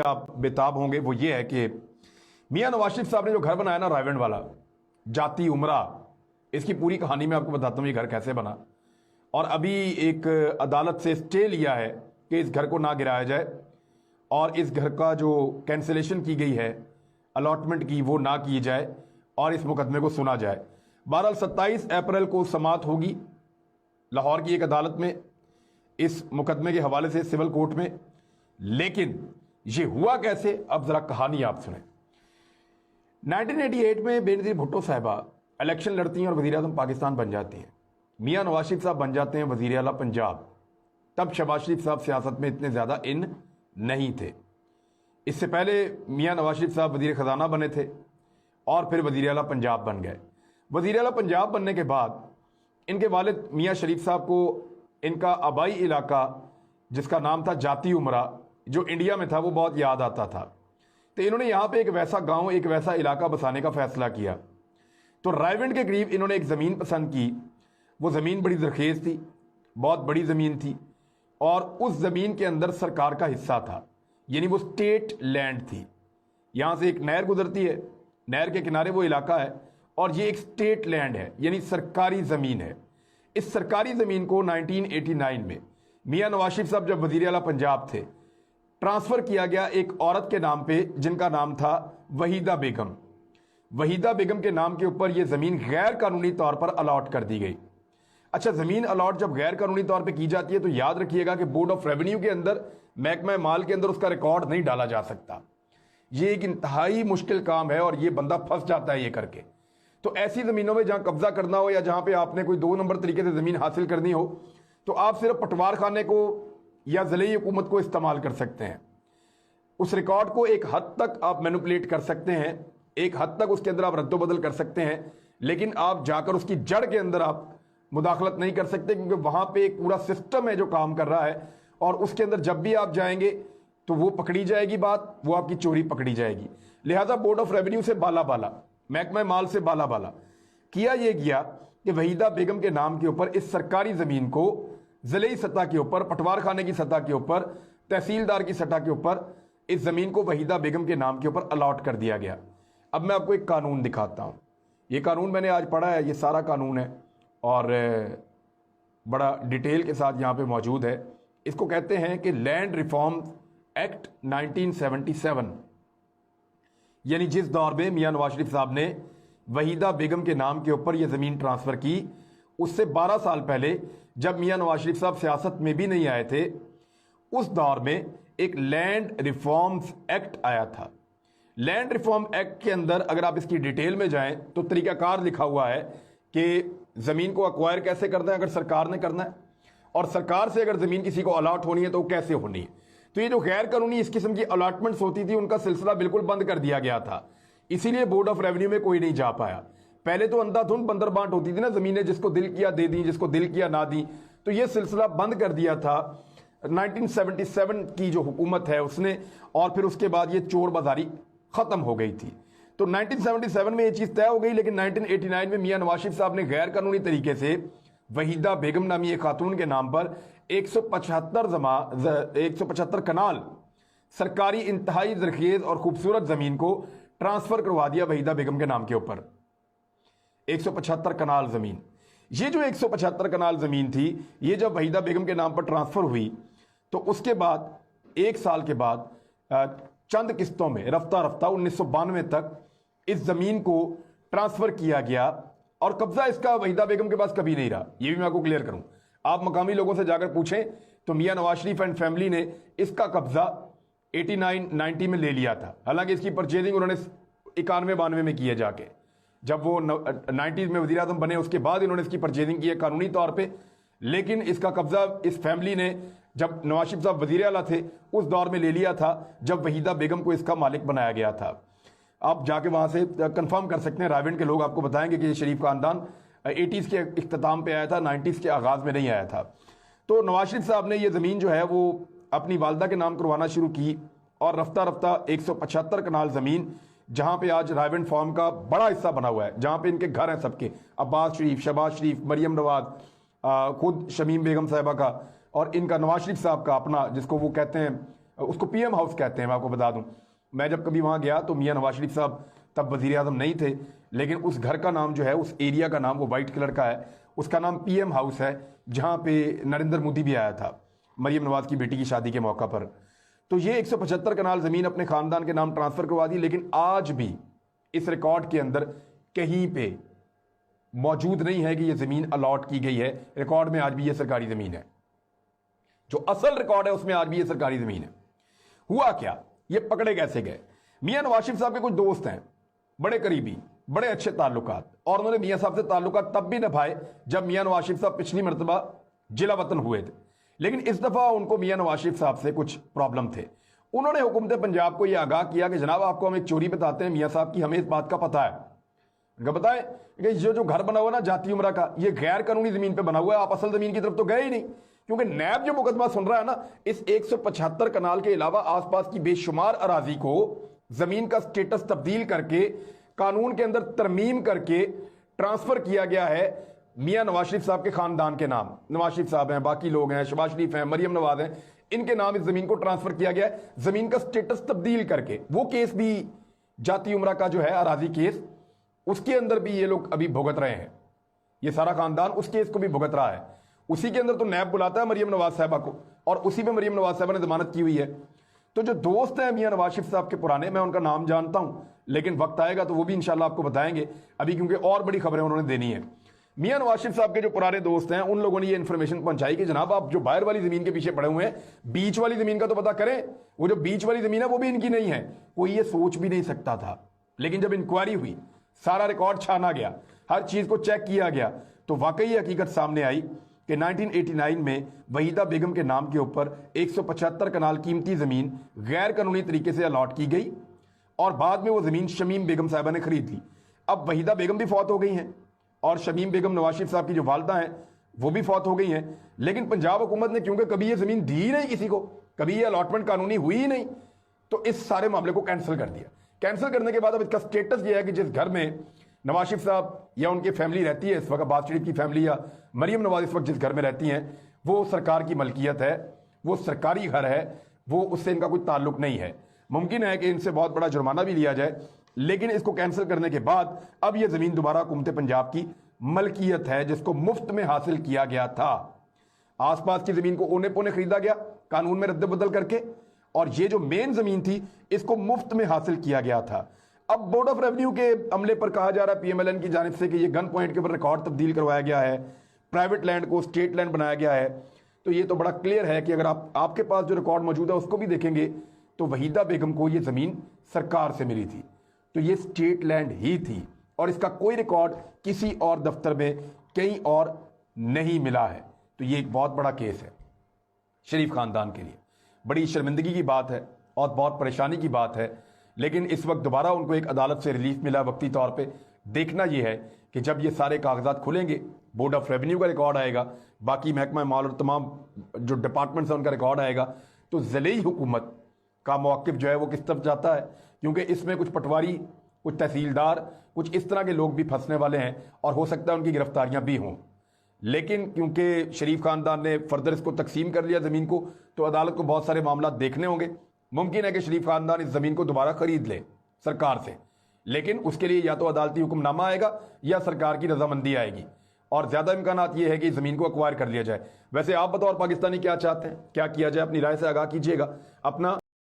आप बेताब होंगे वो ये है कि मियां नवाज शरीफ साहब ने जो घर बनाया ना रायवेंड वाला, जाती उमरा, इसकी पूरी कहानी मैं आपको बताता हूँ ये घर कैसे बना। और अभी एक अदालत से स्टे लिया है कि इस घर को ना गिराया जाए और इस घर का जो कैंसिलेशन की गई है अलॉटमेंट की वो ना की जाए और इस मुकदमे को सुना जाए। बहरहाल 27 अप्रैल को समाअत होगी लाहौर की एक अदालत में इस मुकदमे के हवाले से, सिविल कोर्ट में। लेकिन ये हुआ कैसे, अब जरा कहानी आप सुने। 1988 में बेनज़ीर भुट्टो साहिबा इलेक्शन लड़ती हैं और वज़ीर आज़म पाकिस्तान बन जाती हैं। मियां नवाज शरीफ साहब बन जाते हैं वज़ीर आला पंजाब। तब शहबाज शरीफ साहब सियासत में इतने ज़्यादा इन नहीं थे। इससे पहले मियां नवाज शरीफ साहब वज़ीर ख़जाना बने थे और फिर वज़ीर आला पंजाब बन गए। वज़ीर आला पंजाब बनने के बाद इनके वालिद मियां शरीफ साहब को इनका आबाई इलाका जिसका नाम था जाती उमरा, जो इंडिया में था, वो बहुत याद आता था। तो इन्होंने यहाँ पे एक वैसा गांव, एक वैसा इलाका बसाने का फैसला किया। तो रायवेंड के करीब इन्होंने एक ज़मीन पसंद की। वो ज़मीन बड़ी ज़रखेज़ थी, बहुत बड़ी ज़मीन थी और उस ज़मीन के अंदर सरकार का हिस्सा था, यानी वो स्टेट लैंड थी। यहाँ से एक नहर गुजरती है, नहर के किनारे वो इलाका है और ये एक स्टेट लैंड है, यानी सरकारी ज़मीन है। इस सरकारी ज़मीन को 1989 में मियां नवाज शरीफ साहब जब वज़ीर आला पंजाब थे, ट्रांसफ़र किया गया एक औरत के नाम पे जिनका नाम था वहीदा बेगम। वहीदा बेगम के नाम के ऊपर यह ज़मीन गैर कानूनी तौर पर अलॉट कर दी गई। अच्छा, ज़मीन अलॉट जब गैर कानूनी तौर पे की जाती है तो याद रखिएगा कि बोर्ड ऑफ रेवेन्यू के अंदर, महकमा माल के अंदर उसका रिकॉर्ड नहीं डाला जा सकता। ये एक इंतहाई मुश्किल काम है और ये बंदा फंस जाता है ये करके। तो ऐसी ज़मीनों में जहाँ कब्जा करना हो या जहाँ पे आपने कोई 2 नंबर तरीके से ज़मीन हासिल करनी हो तो आप सिर्फ पटवार खाने को या ज़िले हुकूमत को इस्तेमाल कर सकते हैं। उस रिकॉर्ड को एक हद तक आप मैनिपुलेट कर सकते हैं, एक हद तक उसके अंदर आप रद्दोबदल कर सकते हैं, लेकिन आप जाकर उसकी जड़ के अंदर आप मुदाखलत नहीं कर सकते, क्योंकि वहाँ पे एक पूरा सिस्टम है जो काम कर रहा है और उसके अंदर जब भी आप जाएंगे तो वो पकड़ी जाएगी बात, वो आपकी चोरी पकड़ी जाएगी। लिहाजा बोर्ड ऑफ रेवेन्यू से बाला बाला, महकमा माल से बाला बाला किया ये गया कि वहीदा बेगम के नाम के ऊपर इस सरकारी ज़मीन को ज़िले सतह के ऊपर, पटवार खाने की सतह के ऊपर, तहसीलदार की सतह के ऊपर इस ज़मीन को वहीदा बेगम के नाम के ऊपर अलॉट कर दिया गया। अब मैं आपको एक कानून दिखाता हूँ। ये कानून मैंने आज पढ़ा है, ये सारा कानून है और बड़ा डिटेल के साथ यहाँ पे मौजूद है। इसको कहते हैं कि लैंड रिफॉर्म एक्ट 1977, यानी जिस दौर में मियां नवाज शरीफ साहब ने वहीदा बेगम के नाम के ऊपर यह ज़मीन ट्रांसफ़र की, उससे 12 साल पहले जब मियां नवाज शरीफ साहब सियासत में भी नहीं आए थे, उस दौर में एक लैंड रिफॉर्म्स एक्ट आया था। लैंड रिफॉर्म एक्ट के अंदर अगर आप इसकी डिटेल में जाएं तो तरीकाकार लिखा हुआ है कि ज़मीन को अक्वायर कैसे करना है अगर सरकार ने करना है, और सरकार से अगर ज़मीन किसी को अलॉट होनी है तो वो कैसे होनी है। तो ये जो गैर कानूनी इस किस्म की अलॉटमेंट्स होती थी उनका सिलसिला बिल्कुल बंद कर दिया गया था। इसीलिए बोर्ड ऑफ रेवेन्यू में कोई नहीं जा पाया। पहले तो अंधाधुंध बंदर बांट होती थी ना, ज़मीनें जिसको दिल किया दे दी, जिसको दिल किया ना दी। तो ये सिलसिला बंद कर दिया था 1977 की जो हुकूमत है उसने, और फिर उसके बाद ये चोर बाजारी ख़त्म हो गई थी। तो 1977 में ये चीज़ तय हो गई, लेकिन 1989 में मियां नवाज शरीफ साहब ने गैर कानूनी तरीके से वहीदा बेगम नामी एक खातून के नाम पर 175 कनाल सरकारी इंतहाई ज़रखेज़ और खूबसूरत ज़मीन को ट्रांसफ़र करवा दिया वहीदा बेगम के नाम के ऊपर। 175 कनाल ज़मीन, ये जो 175 कनाल ज़मीन थी, ये जब वहीदा बेगम के नाम पर ट्रांसफ़र हुई तो उसके बाद 1 साल के बाद चंद किस्तों में रफ्ता रफ्ता 1992 तक इस ज़मीन को ट्रांसफ़र किया गया और कब्ज़ा इसका वहीदा बेगम के पास कभी नहीं रहा। ये भी मैं आपको क्लियर करूं, आप मकामी लोगों से जाकर पूछें तो मियां नवाज शरीफ एंड फैमिली ने इसका कब्ज़ा 89-90 में ले लिया था। हालांकि इसकी परचेजिंग उन्होंने 91-92 में की है जाके, जब वो 90s में वज़ीर आज़म बने उसके बाद इन्होंने इसकी परचेजिंग की है कानूनी तौर पे। लेकिन इसका कब्ज़ा इस फैमिली ने जब नवाज शरीफ साहब वज़ीर आला थे उस दौर में ले लिया था, जब वहीदा बेगम को इसका मालिक बनाया गया था। आप जाके वहाँ से कंफर्म कर सकते हैं, रायवेंड के लोग आपको बताएंगे कि ये शरीफ ख़ानदान 80s के इख्तिताम पे आया था, 90s के आगाज़ में नहीं आया था। तो नवाज शरीफ साहब ने ये ज़मीन जो है वो अपनी वालदा के नाम करवाना शुरू की और रफ्ता रफ्ता 175 कनाल ज़मीन, जहाँ पे आज रायवेंड फार्म का बड़ा हिस्सा बना हुआ है, जहाँ पे इनके घर हैं सबके, अब्बास शरीफ, शहबाज शरीफ, मरियम नवाज, खुद शमीम बेगम साहिबा का और इनका नवाज शरीफ साहब का अपना, जिसको वो कहते हैं اس کو PM ہاؤس کہتے ہیں. میں آپ کو بتا دوں, میں جب کبھی وہاں گیا تو میاں نواز شریف صاحب تب وزیر اعظم نہیں تھے, لیکن اس گھر کا نام جو ہے, اس ایریا کا نام, وہ وائٹ کلر کا ہے, اس کا نام PM ہاؤس ہے, جہاں پہ نریندر مودی بھی آیا تھا مریم نواز کی بیٹی کی شادی کے موقع پر. تو یہ 175 کنال زمین اپنے خاندان کے نام ٹرانسفر کروا دی, لیکن آج بھی اس ریکارڈ کے اندر کہیں پہ موجود نہیں ہے کہ یہ زمین الاٹ کی گئی ہے. ریکارڈ میں آج بھی یہ سرکاری زمین ہے, جو اصل ریکارڈ ہے اس میں آج بھی یہ سرکاری زمین ہے. ہوا کیا, یہ پکڑے کیسے گئے؟ میاں نواز شریف صاحب کے کچھ دوست ہیں, بڑے قریبی, بڑے اچھے تعلقات, اور انہوں نے میاں صاحب سے تعلقات تب بھی نبھائے جب میاں نواز شریف صاحب پچھلی مرتبہ جلا وطن ہوئے تھے. لیکن اس دفعہ ان کو میاں نواز شریف صاحب سے کچھ پرابلم تھے. انہوں نے حکومت پنجاب کو یہ آگاہ کیا کہ جناب آپ کو ہم ایک چوری بتاتے ہیں میاں صاحب کی, ہمیں اس بات کا پتہ ہے. ان کا بتائیں کہ جو گھر بنا ہوا نا جاتی عمرہ کا, یہ غیر قانونی زمین پہ بنا ہوا ہے, آپ اصل زمین کی طرف تو گئے ہی نہیں. کیونکہ نیب جو مقدمہ سن رہا ہے نا, اس 175 کنال کے علاوہ آس پاس کی بے شمار اراضی کو زمین کا سٹیٹس تبدیل کر کے, قانون کے اندر ترمیم کر کے ٹرانسفر کیا گیا ہے میاں نواز شریف صاحب کے خاندان کے نام. نواز شریف صاحب ہیں, باقی لوگ ہیں, شہباز شریف ہیں, مریم نواز ہیں, ان کے نام اس زمین کو ٹرانسفر کیا گیا ہے, زمین کا سٹیٹس تبدیل کر کے. وہ کیس بھی جاتی عمرہ کا جو ہے اراضی کیس, اس کے اندر بھی یہ لوگ ابھی بھگت رہے ہیں. یہ سارا خاندان اس کیس کو بھی بھگت رہا ہے. اسی کے اندر تو نیب بلاتا ہے مریم نواز صاحبہ کو, اور اسی پہ مریم نواز صاحبہ نے ضمانت کی ہوئی ہے. تو جو دوست ہیں میاں نواز شریف صاحب کے پرانے, میں ان کا نام جانتا ہوں, لیکن وقت آئے گا تو وہ بھی انشاءاللہ آپ کو بتائیں گے ابھی, کیونکہ اور بڑی خبریں انہوں نے دینی ہیں. میاں نواز شریف صاحب کے جو پرانے دوست ہیں, ان لوگوں نے یہ انفارمیشن پہنچائی کہ جناب آپ جو باہر والی زمین کے پیچھے پڑے ہوئے ہیں, بیچ والی زمین کا تو پتہ کریں. وہ جو بیچ والی زمین ہے وہ بھی ان کی نہیں ہے. کوئی یہ سوچ بھی نہیں سکتا تھا, لیکن جب انکوائری ہوئی, سارا ریکارڈ چھانا گیا, ہر چیز کو چیک کیا گیا, تو واقعی حقیقت سامنے آئی کہ 1989 میں وحیدہ بیگم کے نام کے اوپر 175 کنال قیمتی زمین غیر قانونی طریقے سے الاٹ کی گئی, اور بعد میں وہ زمین شمیم بیگم صاحبہ نے خرید لی. اب وحیدہ بیگم بھی فوت ہو گئی ہیں, اور شمیم بیگم نواز شریف صاحب کی جو والدہ ہیں وہ بھی فوت ہو گئی ہیں. لیکن پنجاب حکومت نے کیونکہ کبھی یہ زمین دی ہی نہیں کسی کو, کبھی یہ الاٹمنٹ قانونی ہوئی ہی نہیں, تو اس سارے معاملے کو کینسل کر دیا. کینسل کرنے کے بعد اب اس کا سٹیٹس یہ ہے کہ جس گھر میں نواز شریف صاحب یا ان کی فیملی رہتی ہے اس وقت, عباس شریف کی فیملی یا مریم نواز اس وقت جس گھر میں رہتی ہیں, وہ سرکار کی ملکیت ہے, وہ سرکاری گھر ہے, وہ اس سے ان کا کوئی تعلق نہیں ہے. ممکن ہے کہ ان سے بہت بڑا جرمانہ بھی لیا جائے, لیکن اس کو کینسل کرنے کے بعد اب یہ زمین دوبارہ حکومت پنجاب کی ملکیت ہے, جس کو مفت میں حاصل کیا گیا تھا. آس پاس کی زمین کو اونے پونے خریدا گیا قانون میں رد بدل کر کے, اور یہ جو مین زمین تھی اس کو مفت میں حاصل کیا گیا تھا. اب بورڈ آف ریونیو کے عملے پر کہا جا رہا ہے PMLN کی جانب سے کہ یہ گن پوائنٹ کے اوپر ریکارڈ تبدیل کروایا گیا ہے, پرائیویٹ لینڈ کو اسٹیٹ لینڈ بنایا گیا ہے. تو یہ تو بڑا کلیئر ہے کہ اگر آپ کے پاس جو ریکارڈ موجود ہے اس کو بھی دیکھیں گے تو وحیدہ بیگم کو یہ زمین سرکار سے ملی تھی, تو یہ اسٹیٹ لینڈ ہی تھی, اور اس کا کوئی ریکارڈ کسی اور دفتر میں کہیں اور نہیں ملا ہے. تو یہ ایک بہت بڑا کیس ہے شریف خاندان کے لیے, بڑی شرمندگی کی بات ہے اور بہت پریشانی کی بات ہے. لیکن اس وقت دوبارہ ان کو ایک عدالت سے ریلیف ملا وقتی طور پہ. دیکھنا یہ ہے کہ جب یہ سارے کاغذات کھلیں گے, بورڈ آف ریونیو کا ریکارڈ آئے گا, باقی محکمہ مال اور تمام جو ڈپارٹمنٹس ہیں ان کا ریکارڈ آئے گا, تو ضلعی حکومت کا موقف جو ہے وہ کس طرف جاتا ہے. کیونکہ اس میں کچھ پٹواری, کچھ تحصیلدار, کچھ اس طرح کے لوگ بھی پھنسنے والے ہیں, اور ہو سکتا ہے ان کی گرفتاریاں بھی ہوں. لیکن کیونکہ شریف خاندان نے فردر اس کو تقسیم کر لیا زمین کو, تو عدالت کو بہت سارے معاملات دیکھنے ہوں گے. ممکن ہے کہ شریف خاندان اس زمین کو دوبارہ خرید لے سرکار سے, لیکن اس کے لیے یا تو عدالتی حکم نامہ آئے گا یا سرکار کی رضامندی آئے گی, اور زیادہ امکانات یہ ہے کہ اس زمین کو ایکوائر کر لیا جائے. ویسے آپ بطور پاکستانی کیا چاہتے ہیں, کیا کیا جائے, اپنی رائے سے آگاہ کیجیے گا. اپنا